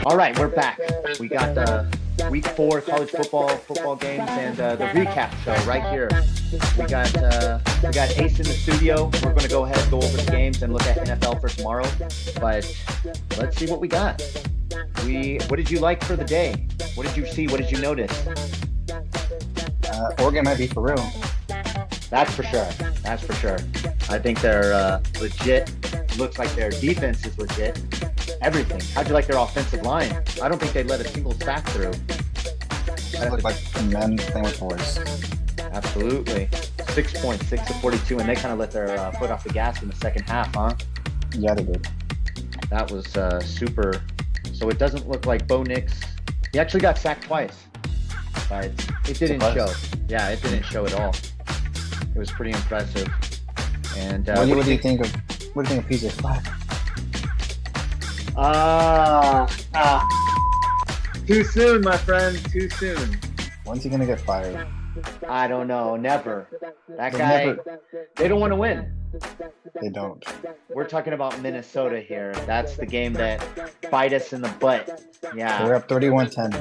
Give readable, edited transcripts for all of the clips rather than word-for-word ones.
All right, we're back. We got the week 4 college football games and the recap show right here. We got Ace in the studio. We're going to go ahead and go over the games and look at NFL for tomorrow. But let's see what we got. What did you like for the day? What did you see? What did you notice? Oregon might be for real. That's for sure. That's for sure. I think they're legit. Looks like their defense is legit. Everything. How'd you like their offensive line? I don't think they let a single sack through. That looked like the men playing with boys. Absolutely. 6 points, 6 to 42, and they kind of let their foot off the gas in the second half, huh? Yeah, they did. That was super. So it doesn't look like Bo Nix. He actually got sacked twice, but it didn't show. Yeah, it didn't show at all. It was pretty impressive. And what do you think of PJ Fleck? Too soon, my friend. Too soon. When's he gonna get fired? I don't know. Never. That guy. They don't want to win. They don't. We're talking about Minnesota here. That's the game that bite us in the butt. Yeah. They're up 31-10.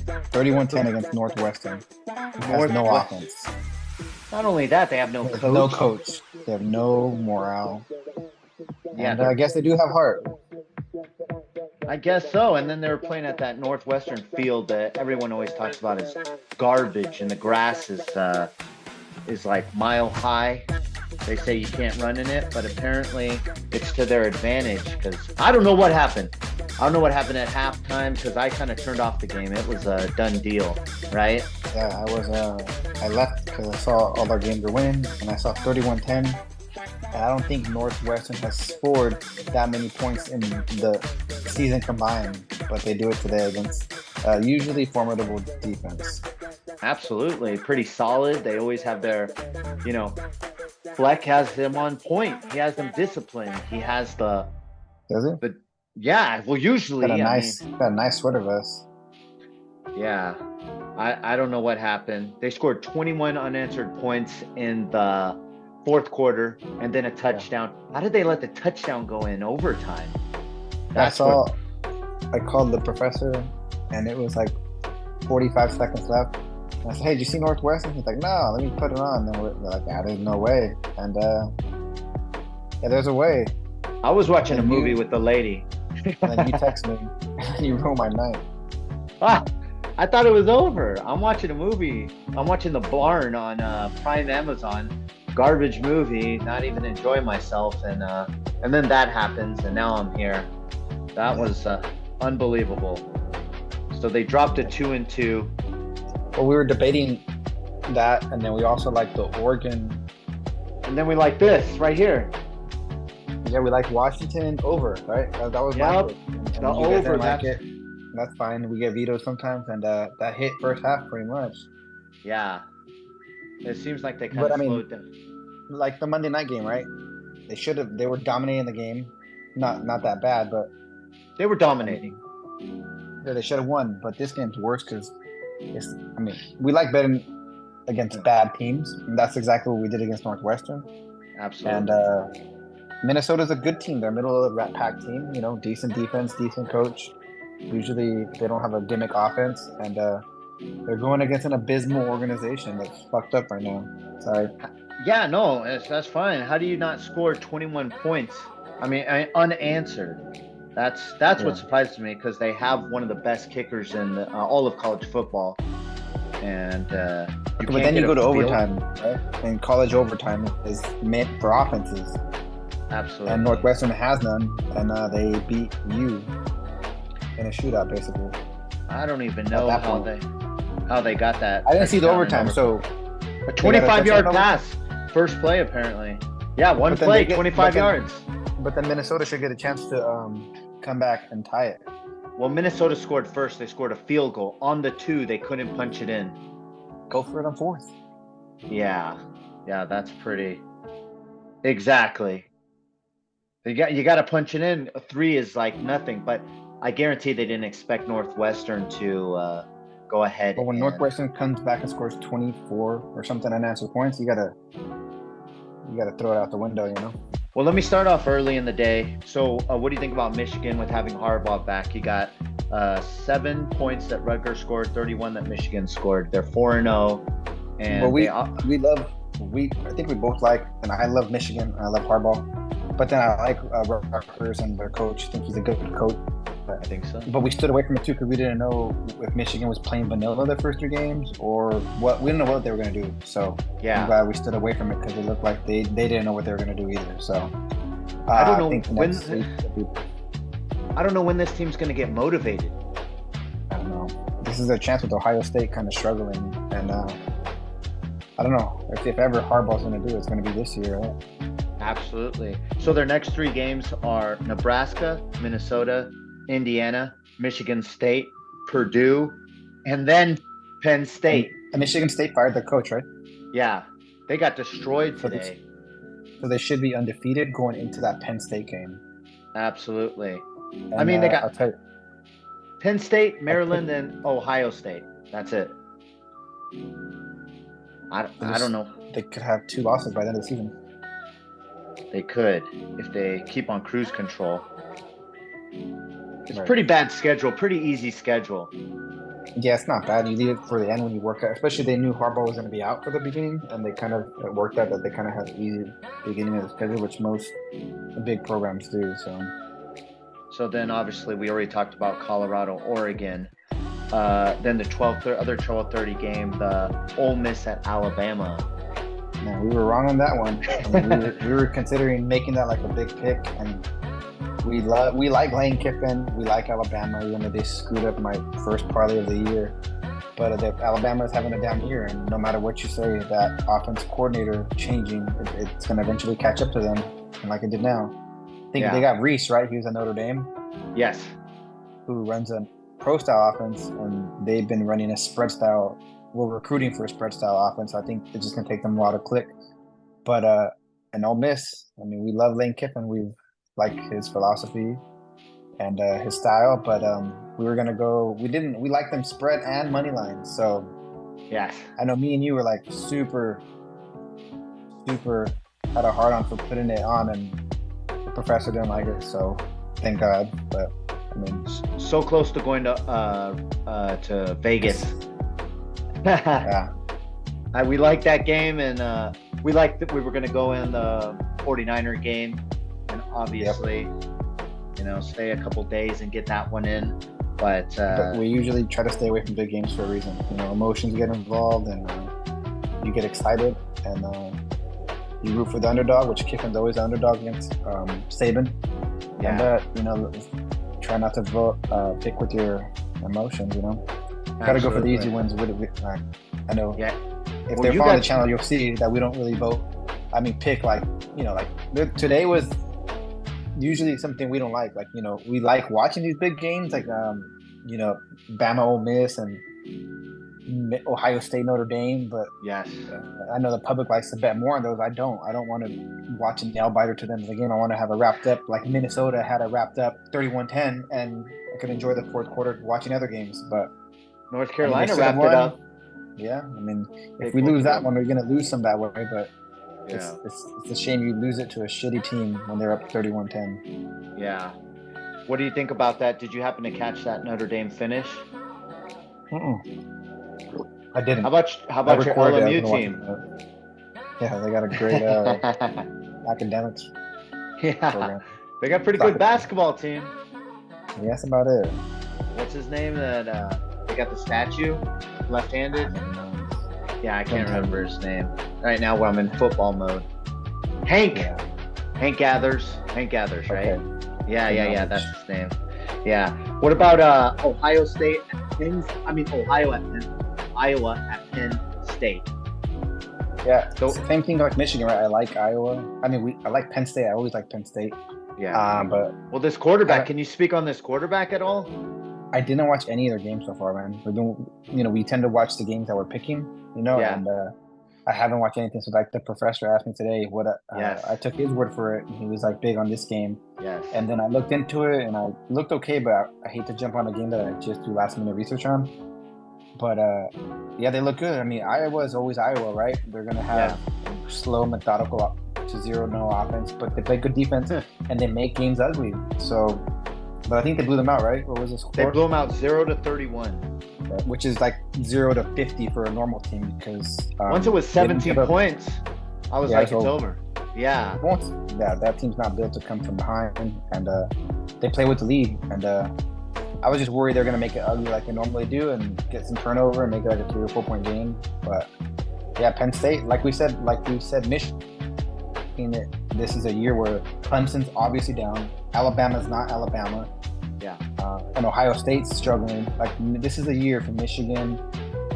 31-10 against Northwestern. Has no offense. Not only that, they have no coach. No coach. They have no morale. Yeah, and I guess they do have heart. I guess so. And then they were playing at that Northwestern field that everyone always talks about is garbage, and the grass is like mile high. They say you can't run in it, but apparently it's to their advantage because I don't know what happened. I don't know what happened at halftime because I kind of turned off the game. It was a done deal, right? Yeah, I left because I saw all our games were winning, and I saw 31-10. And I don't think Northwestern has scored that many points in the season combined, but they do it today against usually formidable defense. Absolutely. Pretty solid. They always have their, Fleck has them on point. He has them disciplined. He has the... Does it? But yeah, well, usually... Got a nice sweater vest. Yeah. I don't know what happened. They scored 21 unanswered points in the fourth quarter and then a touchdown. Yeah. How did they let the touchdown go in overtime? I called the professor and it was like 45 seconds left. And I said, hey, did you see Northwestern? He's like, no, let me put it on. And we're like, there's no way. And yeah, there's a way. I was watching a movie with the lady. And then you text me and you ruined my night. I thought it was over. I'm watching a movie. I'm watching The Barn on Prime Amazon. Garbage movie, not even enjoy myself, and then that happens, and now I'm here. That was unbelievable. So they dropped a 2-2. Well, we were debating that, and then we also liked the Oregon. And then we like this right here. Yeah, we like Washington over, right? That was my pick. And the over. Like it. That's fine. We get vetoes sometimes, and that hit first half pretty much. Yeah. It seems like they kind of slowed down. Like the Monday night game, right? They were dominating the game. Not that bad, but they were dominating. Yeah, they should have won, but this game's worse because we like betting against bad teams, and that's exactly what we did against Northwestern. Absolutely. And Minnesota's a good team. They're middle of the rat pack team, decent defense, decent coach. Usually they don't have a gimmick offense, and they're going against an abysmal organization that's fucked up right now. Sorry. Yeah, no, that's fine. How do you not score 21 points? Unanswered. That's what surprises me because they have one of the best kickers in all of college football. And but then you go to overtime, right? And college overtime is meant for offenses. Absolutely. And Northwestern has none, and they beat you in a shootout, basically. I don't even know how they got that. I didn't see the overtime, so a 25-yard pass, first play apparently. Yeah, one play, 25 yards. But then Minnesota should get a chance to come back and tie it. Well, Minnesota scored first. They scored a field goal on the 2. They couldn't punch it in. Go for it on 4th. Yeah, that's pretty. Exactly. You got to punch it in. A 3 is like nothing, but I guarantee they didn't expect Northwestern to go ahead. But when Northwestern comes back and scores 24 or something unanswered points, you gotta throw it out the window, Well, let me start off early in the day. So, what do you think about Michigan with having Harbaugh back? You got 7 points that Rutgers scored, 31 that Michigan scored. They're 4-0, Well, and we love I think we both like, and I love Michigan. I love Harbaugh, but then I like Rutgers and their coach. I think he's a good coach. I think so. But we stood away from it too because we didn't know if Michigan was playing vanilla the first 3 games or what. We didn't know what they were going to do. So Yeah. I'm glad we stood away from it because it looked like they didn't know what they were going to do either. So I don't know think the when. next week will be- I don't know when this team's going to get motivated. I don't know. This is their chance with Ohio State kind of struggling, and I don't know if ever Harbaugh's going to do it, it's going to be this year, right? Absolutely. So their next 3 games are Nebraska, Minnesota, Indiana, Michigan State, Purdue, and then Penn State. And Michigan State fired their coach, right? Yeah, they got destroyed So today. So they should be undefeated going into that Penn State game. Absolutely. And, I mean, they I'll got tell you, Penn State, Maryland, and Ohio State. That's it. I don't know. they could have 2 losses by the end of the season. They could if they keep on cruise control. It's Right. pretty bad schedule, pretty easy schedule. Yeah, it's not bad. You leave it for the end when you work out. Especially they knew Harbaugh was going to be out for the beginning, and they kind of it worked out that they kind of had an easy beginning of the schedule, which most big programs do. So then obviously we already talked about Colorado, Oregon. Then the other 12:30 game, the Ole Miss at Alabama. Man, we were wrong on that one. I mean, we were considering making that like a big pick, and we like Lane Kiffin. We like Alabama, even though they screwed up my first parlay of the year. But Alabama is having a down year, and no matter what you say, that offense coordinator changing, it's going to eventually catch up to them, and like it did now. I think they got Reese, right? He was at Notre Dame. Yes. Who runs a pro style offense, and they've been running a spread style. We're recruiting for a spread style offense. I think it's just going to take them a while to click. But and Ole Miss, I mean, we love Lane Kiffin. We like his philosophy and his style, but we were gonna go. We like them spread and money line. So yes, I know me and you were like super had a hard on for putting it on, and the professor didn't like it. So thank God. But I mean, so close to going to Vegas. Yeah. We liked that game, and we liked that we were going to go in the 49er game, and obviously, stay a couple days and get that one in. But we usually try to stay away from big games for a reason. Emotions get involved, and you get excited, and you root for the underdog, which Kiffin's always the underdog against Saban. Yeah. And try not to pick with your emotions. Gotta go for the easy wins. I know. Yeah. If they're following the channel, you'll see that we don't really vote. I mean, pick today was usually something we don't like. We like watching these big games, like Bama, Ole Miss, and Ohio State, Notre Dame. But yes, I know the public likes to bet more on those. I don't want to watch a nail biter to them again. I want to have a wrapped up, like Minnesota had a wrapped up 31-10, and I could enjoy the fourth quarter watching other games. But North Carolina wrapped it up. Yeah, I mean, if we lose that one, we're going to lose some that way. But yeah, it's a shame you lose it to a shitty team when they're up 31-10. Yeah. What do you think about that? Did you happen to catch that Notre Dame finish? I didn't. How about your LMU team? Yeah, they got a great academics program. They got a pretty good basketball team. Yeah, that's about it. What's his name? That they got the statue, left-handed. Yeah, I can't remember his name right now. When I'm in football mode. Hank Gathers, right? Okay. Yeah. That's his name. Yeah. What about Ohio State at Penn? Iowa at Penn State. Yeah. So same thing like Michigan, right? I like Iowa. I mean, I like Penn State. I always like Penn State. Yeah. But this quarterback. Can you speak on this quarterback at all? I didn't watch any of their games so far, man. We tend to watch the games that we're picking, Yeah. And I haven't watched anything. So like the professor asked me today what I took his word for it. And he was like big on this game. Yes. And then I looked into it and I looked okay, but I hate to jump on a game that I just do last minute research on. But they look good. I mean, Iowa is always Iowa, right? They're gonna have slow, methodical to 0, no offense, but they play good defense and they make games ugly. So, but I think they blew them out, right? What was the score? They blew them out 0-31. Which is like 0-50 for a normal team because once it was 17 points, I was like, it's over. Yeah. That team's not built to come from behind, and they play with the lead. And I was just worried they're gonna make it ugly like they normally do and get some turnover and make it like a 3 or 4 point game. But yeah, Penn State, like we said, Michigan. This is a year where Clemson's obviously down. Alabama's not Alabama. Yeah. And Ohio State's struggling. Like this is a year for Michigan,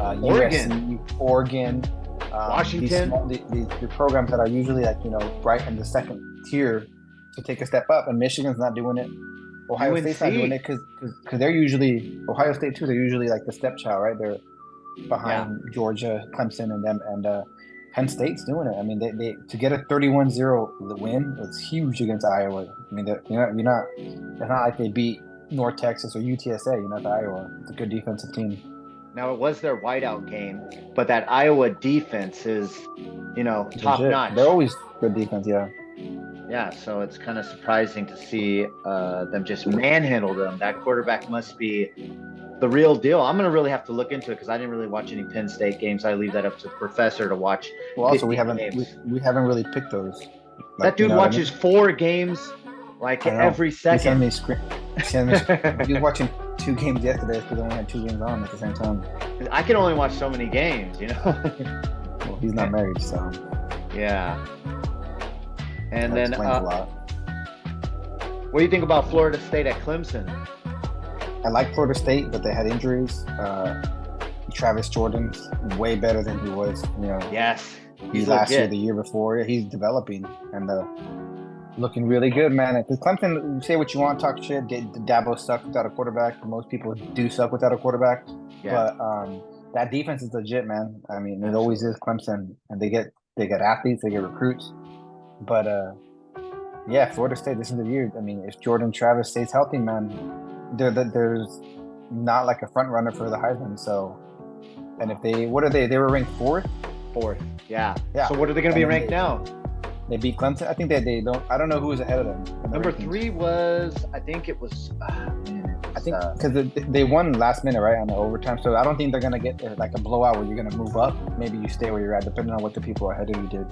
Oregon, USC, Oregon, Washington. These programs that are usually like right in the second tier to take a step up, and Michigan's not doing it. Ohio State's not doing it because they're usually Ohio State too. They're usually like the stepchild, right? They're behind Georgia, Clemson, and them, and Penn State's doing it. I mean, they to get a 31-0 win, it's huge against Iowa. I mean, you're not. It's not like they beat North Texas or UTSA. It's Iowa. It's a good defensive team. Now it was their whiteout game, but that Iowa defense is, top notch. They're always good defense, yeah. Yeah, so it's kind of surprising to see them just manhandle them. That quarterback must be the real deal. I'm going to really have to look into it because I didn't really watch any Penn State games. I leave that up to the professor to watch. Well, also we haven't really picked those. That dude watches 4 games like every second. He was watching 2 games yesterday because I only had 2 games on at the same time. I can only watch so many games, Well, he's not married, so. Yeah. And that then, explains a lot. What do you think about Florida State at Clemson? I like Florida State, but they had injuries. Travis Jordan's way better than he was. Yes, he's last year, the year before. He's developing and looking really good, man. Because Clemson, say what you want, talk shit. Dabo sucked without a quarterback. Most people do suck without a quarterback. Yeah. But that defense is legit, man. I mean, it always is Clemson, and they get athletes, they get recruits. But yeah, Florida State, this is the year. I mean, if Jordan Travis stays healthy, man, there's not like a front runner for the Heisman. So, and if they were ranked 4th. Yeah. So what are they going to be ranked now? They beat Clemson. I think they don't. I don't know who was ahead of them. Number 3 was, I think it was. I think because they won last minute, right, on the overtime. So I don't think they're gonna get like a blowout where you're gonna move up. Maybe you stay where you're at, depending on what the people ahead of you did.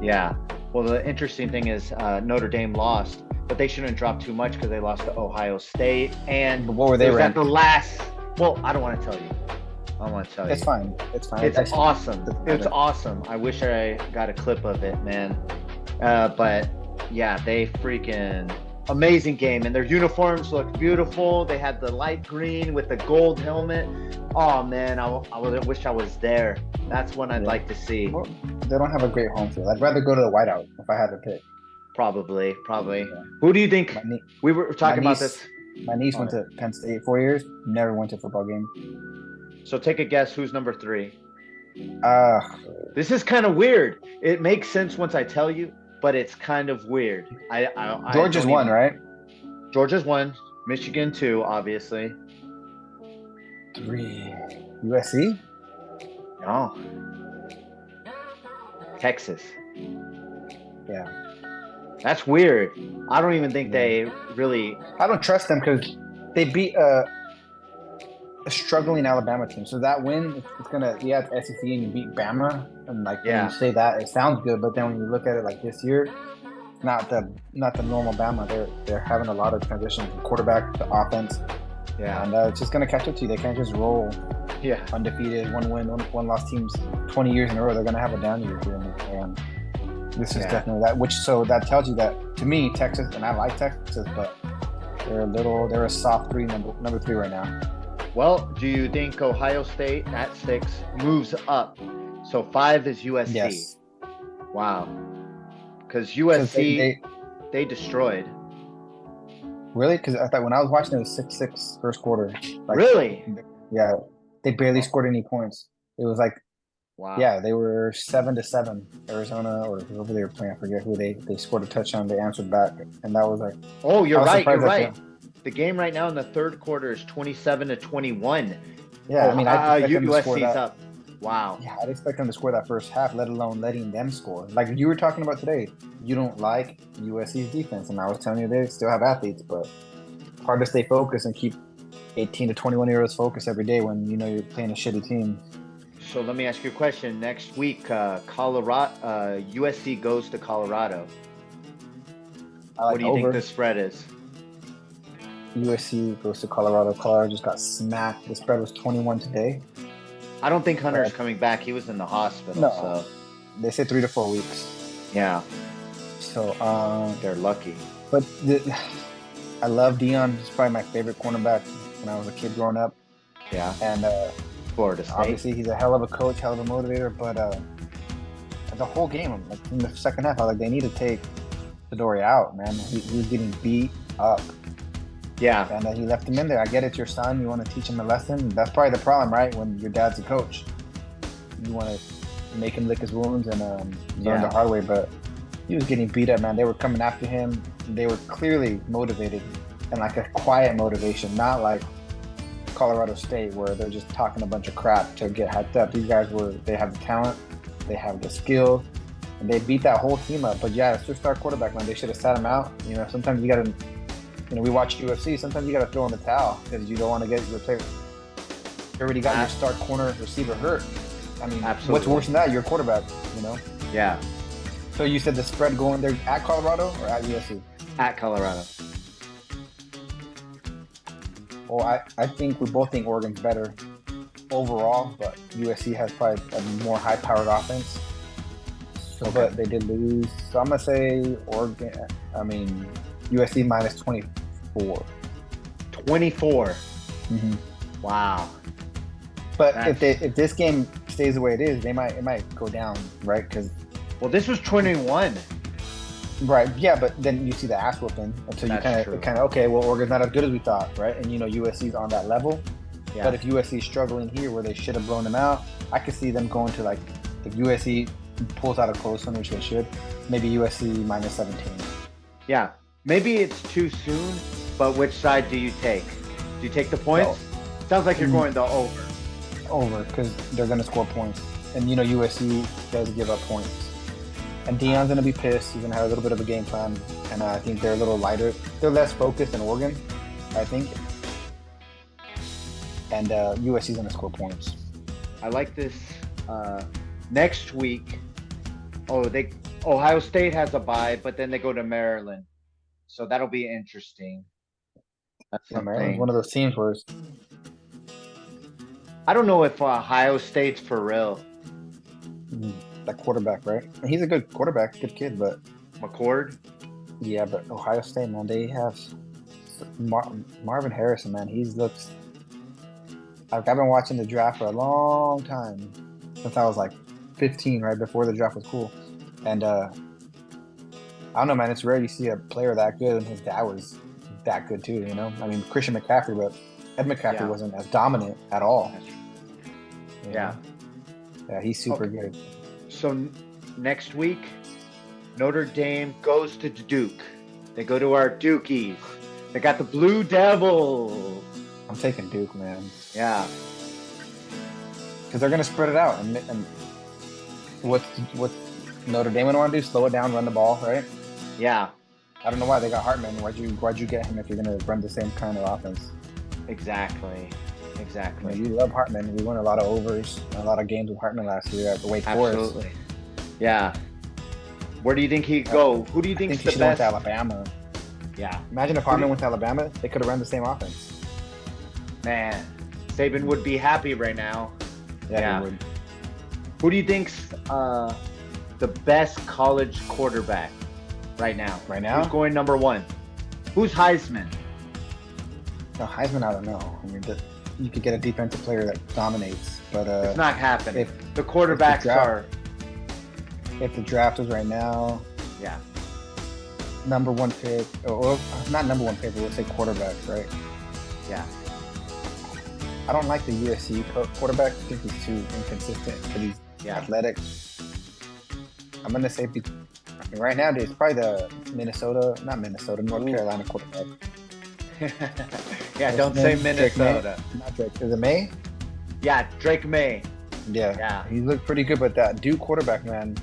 Yeah. Well, the interesting thing is Notre Dame lost, but they shouldn't drop too much because they lost to Ohio State. And but what were they ranked? At the last. Well, I don't want to tell you. I want to tell you. It's fine. It's fine. It's awesome. It's awesome. I wish I got a clip of it, man. But yeah, they freaking amazing game, and their uniforms look beautiful. They had the light green with the gold helmet. Oh man, I wish I was there. That's one I'd like to see. Well, they don't have a great home field. I'd rather go to the whiteout if I had to pick. Probably. Yeah. Who do you think? We were talking about this. My niece went to Penn State 4 years. Never went to a football game. So take a guess. Who's number 3? This is kind of weird. It makes sense once I tell you, but it's kind of weird. Georgia's won, right? Georgia's won. Michigan 2, obviously. 3. USC? No. Texas. Yeah. That's weird. I don't even think they really. I don't trust them because they beat a struggling Alabama team. So that win, it's gonna it's SEC and you beat Bama, and when you say that, it sounds good. But then when you look at it like this year, not the normal Bama. They're having a lot of transition from quarterback to offense. Yeah, and it's just gonna catch up to you. They can't just roll. Yeah, undefeated, one win, one loss teams 20 years in a row. They're gonna have a down year here, and this is definitely that. So that tells you that to me, Texas, and I like Texas, but they're a soft number 3 right now. Well, do you think Ohio State at 6 moves up? So 5 is USC. Yes. Wow. Because USC they destroyed. Really? Because I thought when I was watching it was 6-6 first quarter. Really? Yeah. They barely scored any points. It was like, wow. Yeah, they were 7-7. Arizona or whoever they were playing, I forget who they scored a touchdown. They answered back, and that was like. Oh, you're right. The game right now in the third quarter is 27-21. Yeah, I mean, I USC's up. Wow. Yeah, I'd expect them to score that first half, let alone letting them score. Like you were talking about today, you don't like USC's defense, and I was telling you they still have athletes, but hard to stay focused and keep 18 to 21-year-olds focused every day when you know you're playing a shitty team. So let me ask you a question. Next week, Colorado, USC goes to Colorado. I like What do you think over. the spread is? USC goes to Colorado. Colorado just got smacked. The spread was 21 today. I don't think Hunter's coming back. He was in the hospital. No, So they say 3 to 4 weeks. yeah, So, they're lucky. but I love Dion. He's probably my favorite cornerback when I was a kid growing up. Yeah, And Florida State. obviously, he's a hell of a coach, hell of a motivator. But the whole game, like in the second half, I was like, they need to take Fedori out, man. He was getting beat up. Yeah, And he left him in there. I get it's your son. You want to teach him a lesson. That's probably the problem, right? When your dad's a coach, you want to make him lick his wounds and learn the hard way. But he was getting beat up, man. They were coming after him. They were clearly motivated and like a quiet motivation, not like Colorado State where they're just talking a bunch of crap to get hyped up. These guys they have the talent, they have the skill, and they beat that whole team up. But yeah, it's just our quarterback, man. They should have sat him out. You know, sometimes you got to. You know, we watch UFC. Sometimes you got to throw in the towel because you don't want to get your player. You already got your star corner receiver hurt. I mean, absolutely. What's worse than that? Your quarterback. You know. Yeah. So you said the spread going there at Colorado or at USC? At Colorado. Well, I think we both think Oregon's better overall, but USC has probably a more high-powered offense. So, Okay. but they did lose. So I'm gonna say Oregon. I mean, USC minus 24. 24. Mm-hmm. Wow. But if this game stays the way it is, it might go down, right? Because this was 21. right, yeah. But then you see the ass whooping, and so you kind of okay. Well, Oregon's not as good as we thought, right? And you know USC's on that level. Yeah. But if USC's struggling here, where they should have blown them out, I could see them going to like if USC pulls out a close one, which they should, maybe USC minus 17. Yeah. Maybe it's too soon, but which side do you take? Do you take the points? No. Sounds like you're going the over. Over, because they're going to score points. And, you know, USC does give up points. And Deion's going to be pissed. He's going to have a little bit of a game plan. And I think they're a little lighter. They're less focused than Oregon, I think. And USC's going to score points. I like this. Next week, Ohio State has a bye, but then they go to Maryland. So that'll be interesting. That's Maryland's one of those teams where I don't know if Ohio State's for real. That quarterback, right? He's a good quarterback, good kid, but McCord? Yeah, but Ohio State, man, they have Marvin Harrison, man. He looks like I've been watching the draft for a long time since I was like 15, right before the draft was cool, and I don't know, man. It's rare you see a player that good, and his dad was that good too. You know, I mean Christian McCaffrey, but Ed McCaffrey wasn't as dominant at all. Yeah, he's super good. So next week, Notre Dame goes to Duke. They go to our Dukies. They got the Blue Devils. I'm taking Duke, man. Yeah, because they're gonna spread it out, and what Notre Dame want to do? Slow it down, run the ball, right? Yeah. I don't know why they got Hartman. Why'd you get him if you're gonna run the same kind of offense? Exactly. You love Hartman. We won a lot of overs, a lot of games with Hartman last year at the Wake Forest. Absolutely. Yeah. Where do you think he'd go? Who do you think's the best? Went to Alabama. Yeah. Imagine if Hartman went to Alabama, they could have run the same offense. Man, Saban would be happy right now. Yeah, he would. Who do you think's the best college quarterback right now? Right now? Who's going number one? Who's Heisman? No, Heisman, I don't know. I mean, you could get a defensive player that dominates, but it's not happening. The quarterbacks are. If the draft was right now, yeah, number one pick, or not number one pick, but we'll say quarterback, right? Yeah. I don't like the USC quarterback. I think he's too inconsistent, but he's athletic. I'm gonna say right now it's probably the North Carolina quarterback. Yeah, don't say Minnesota. Not Drake. Is it May? Yeah, Drake May. Yeah, he looked pretty good, but that Duke quarterback, man,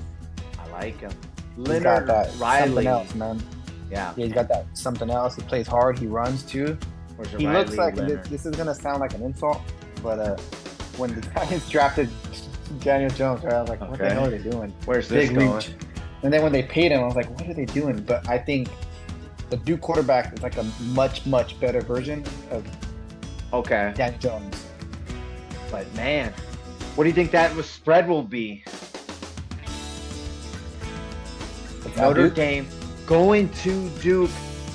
I like him. he's got Leonard that Riley. something else, man. Yeah. Yeah, he's got that something else. He plays hard. He runs too. Where's He Riley looks like Leonard? this is gonna sound like an insult, but when the Giants drafted Daniel Jones, right, I was like, what the Okay. hell are they doing? Where's this Big going? reach. And then when they paid him, I was like, what are they doing? But I think the Duke quarterback is like a much better version of Okay. Daniel Jones. But man, what do you think that spread will be? It's Notre Duke. Dame going to Duke,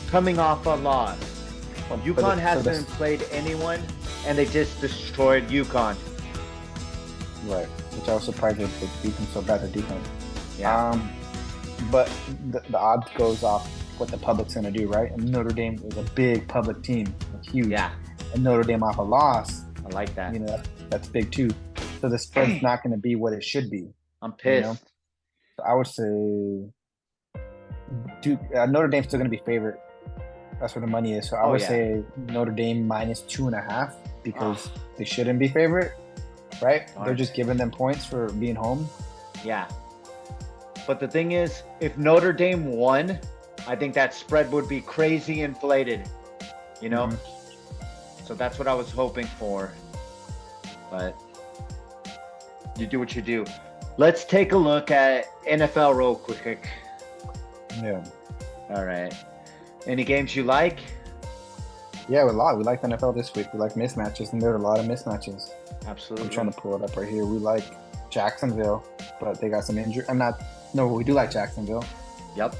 coming off a loss. For UConn the- hasn't played anyone, and they just destroyed UConn. right, which I was surprised that the defense so bad. The defense. Yeah. But the odds goes off what the public's gonna do, right? And Notre Dame is a big public team, it's huge. Yeah. And Notre Dame off a loss, I like that. you know, that's big too. So the spread's not going to be what it should be. I'm pissed. know? So I would say Duke, Notre Dame's still going to be favorite. That's where the money is. So I would say Notre Dame minus 2.5 because they shouldn't be favorite, right? Darn. They're just giving them points for being home. Yeah. But the thing is, if Notre Dame won, I think that spread would be crazy inflated. You know? Mhm. So that's what I was hoping for. But you do what you do. Let's take a look at NFL real quick. Yeah. All right. Any games you like? Yeah, a lot. We like the NFL this week. We like mismatches, and there are a lot of mismatches. Absolutely. I'm trying to pull it up right here. We like Jacksonville, but they got some injury. We do like Jacksonville. Yep.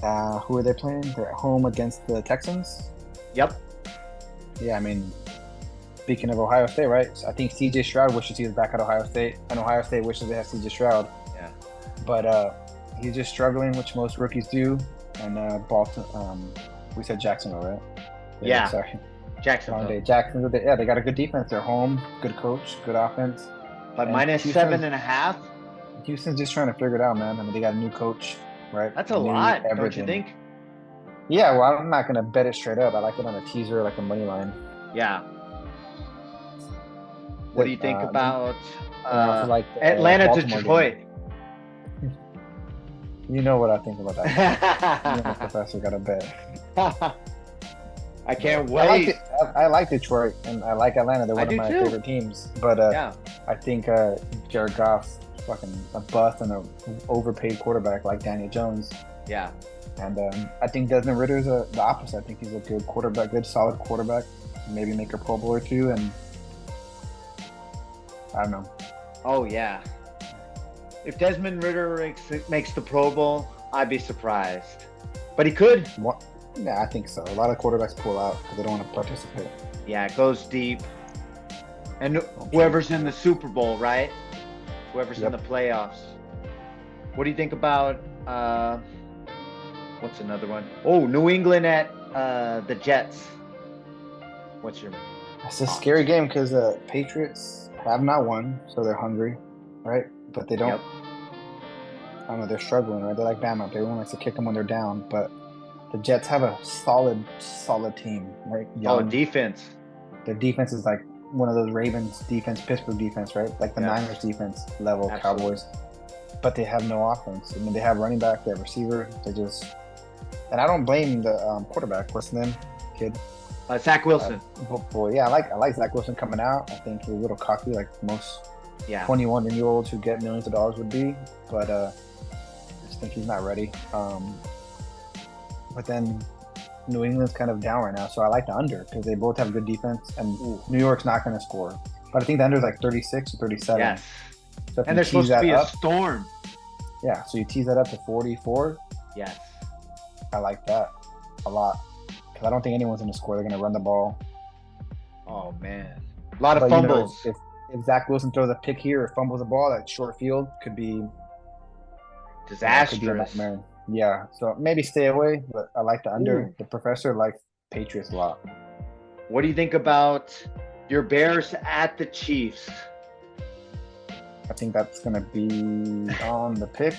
Who are they playing? They're at home against the Texans. Yep. Yeah, I mean, speaking of Ohio State, right? So I think CJ Stroud wishes he was back at Ohio State, and Ohio State wishes they had CJ Stroud. Yeah. But he's just struggling, which most rookies do. And Baltimore, we said Jacksonville, right? Yeah. Sorry. Jacksonville. Jacksonville. They got a good defense. They're home, good coach, good offense. But And minus Houston's- 7.5? Houston's just trying to figure it out, man. I mean, they got a new coach, right? That's a New lot, don't you everything. think? Yeah, well, I'm not gonna bet it straight up. I like it on a teaser, like a money line. Yeah. What do you think about I also like the, Atlanta to Baltimore Detroit? game. You know what I think about that. You know the professor got a bet. I can't I like wait. I like Detroit and I like Atlanta. They're I one of do my too. favorite teams. But Yeah. I think Jared Goff's fucking a bust and a overpaid quarterback like Daniel Jones. Yeah. And I think Desmond Ritter's the opposite. I think he's a good quarterback, good solid quarterback. Maybe make a Pro Bowl or two, and I don't know. Oh, yeah. If Desmond Ritter makes the Pro Bowl, I'd be surprised. But he could. What? Yeah, I think so. A lot of quarterbacks pull out because they don't want to participate. Yeah, it goes deep. And whoever's in the Super Bowl, right? Whoever's in the playoffs. What do you think about what's another one? Oh, New England at the Jets. What's your It's a scary game because Patriots have not won, so they're hungry, right? But they don't. Yep. I don't know. They're struggling, right? They're like Bama. Everyone likes to kick them when they're down, but the Jets have a solid team, right? Oh, defense. Their defense is like one of those Ravens defense, Pittsburgh defense, right? Like the Yeah. Niners defense level, Absolutely. Cowboys. But they have no offense. I mean, they have running back, they have receiver. They just, and I don't blame the quarterback. What's his name? Kid. Zach Wilson. Boy, yeah, I like Zach Wilson coming out. I think he's a little cocky, like most Yeah. 21-year-olds who get millions of dollars would be. But I just think he's not ready. But then New England's kind of down right now, so I like the under because they both have good defense, and New York's not going to score. But I think the under is like 36 or 37. Yes. So if And you there's supposed tease to be that a up, storm. yeah. So you tease that up to 44. Yes. I like that a lot because I don't think anyone's going to score. They're going to run the ball. Oh man. A lot of But, you know, fumbles. if Zach Wilson throws a pick here or fumbles the ball, that short field could be Disastrous. nightmare. Yeah, so maybe stay away, but I like the under. Ooh. The professor likes Patriots a lot. What do you think about your Bears at the Chiefs? I think that's going to be on the pick.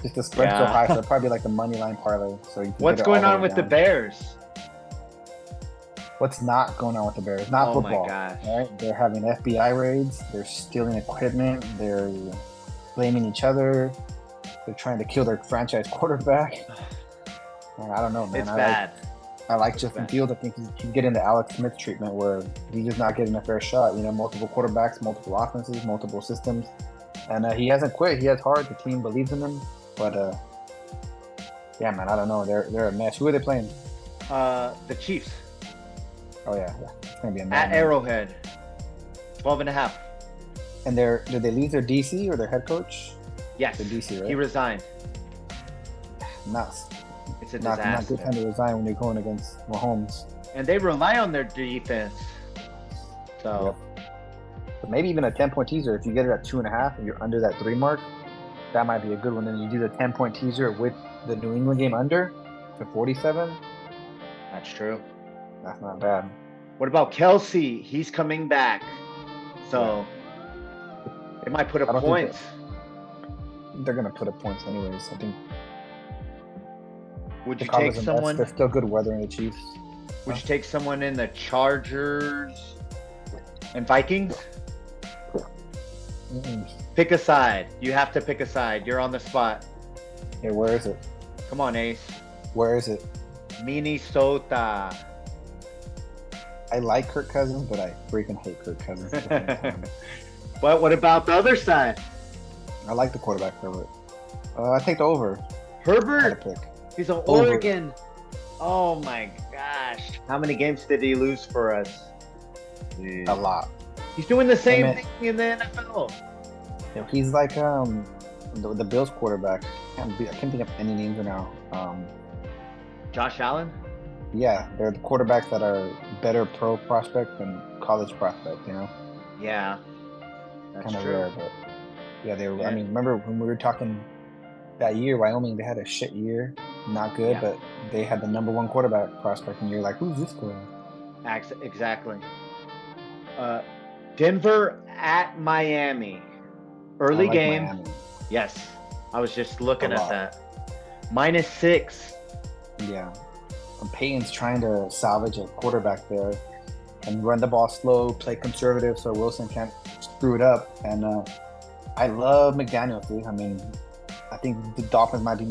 Just the spread's so Yeah. high, so it'll probably like the money line parlay. So you can What's get it all going the on way with the down. Bears? What's not going on with the Bears? Not Oh my football. gosh. All right, they're having FBI raids. They're stealing equipment. They're blaming each other. They're trying to kill their franchise quarterback. I don't know, man. It's bad. I like It's Justin bad. Fields. I think he's getting the Alex Smith treatment where he's just not getting a fair shot. You know, multiple quarterbacks, multiple offenses, multiple systems, and he hasn't quit. He has heart. The team believes in him, but yeah, man, I don't know. They're a mess. Who are they playing? The Chiefs Oh yeah, it's gonna be a at mess. Arrowhead. 12.5. And did they lose their DC or their head coach? Yes. The DC, right? He resigned. Not It's a not disaster. good time to resign when you're going against Mahomes. And they rely on their defense. So But maybe even a 10-point teaser. If you get it at 2.5 and you're under that 3 mark, that might be a good one. Then you do the 10-point teaser with the New England game under to 47. that's true. That's not bad. What about Kelsey? He's coming back. So they might put up I don't think points. They're gonna put up points anyways. I think Would the you Cardinals take and Mets, someone? they're still good weather in the Chiefs. Would you take someone in the Chargers and Vikings? Mm-mm. Pick a side. You have to pick a side. You're on the spot. Hey, where is it? Come on, Ace. Where is it? Minnesota. I like Kirk Cousins, but I freaking hate Kirk Cousins. at the same time. But what about the other side? I like the quarterback for it. I take the over. I had to Herbert. pick. He's on Over. Oregon. Oh my gosh. How many games did he lose for us? A lot. He's doing the same man. thing in the NFL. You know, he's like the Bills quarterback. I can't think of any names right now. Josh Allen? Yeah, they're the quarterbacks that are better pro prospect than college prospect. You know, Yeah. That's kind of true. rare, but yeah, they were. Yeah. I mean, remember when we were talking that year, Wyoming? They had a shit year, not good, Yeah. but they had the #1 quarterback prospect, and you're like, who's this guy? Exactly. Denver at Miami. Early I like game. Miami. Yes. I was just looking A at lot. that. -6. Yeah. And Peyton's trying to salvage a quarterback there and run the ball slow, play conservative so Wilson can't screw it up. And I love McDaniels, dude. I mean, I think the Dolphins might be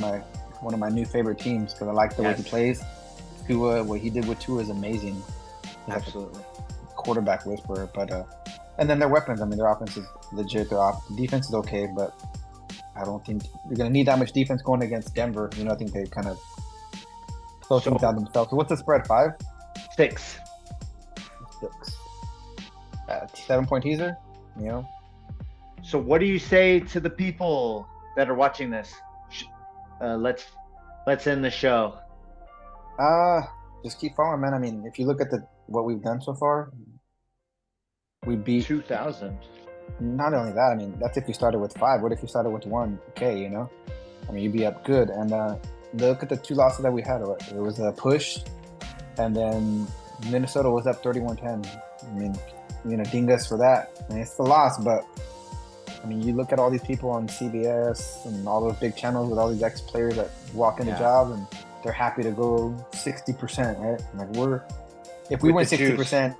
one of my new favorite teams because I like the way he Yes. plays. Tua, what he did with Tua is amazing. He's like Absolutely. a quarterback whisperer. But and then their weapons. I mean, their offense is legit. Their defense is okay, but I don't think you're going to need that much defense going against Denver. You know, I think they kind of slow things down themselves. So what's the spread? 5? 6. 6. 7-point teaser, you know. So what do you say to the people that are watching this? Let's end the show. Just keep following, man. I mean, if you look at what we've done so far, we beat. 2,000. Not only that, I mean, that's if you started with 5. What if you started with 1? Okay, you know. I mean, you'd be up good. And look at the 2 losses that we had. It was a push, and then Minnesota was up 31-10. I mean, you know, ding us for that. I mean, it's a loss, but I mean, you look at all these people on CBS and all those big channels with all these ex-players that walk in the Yeah. job and they're happy to go 60%, right? Like if we With win the juice. 60%,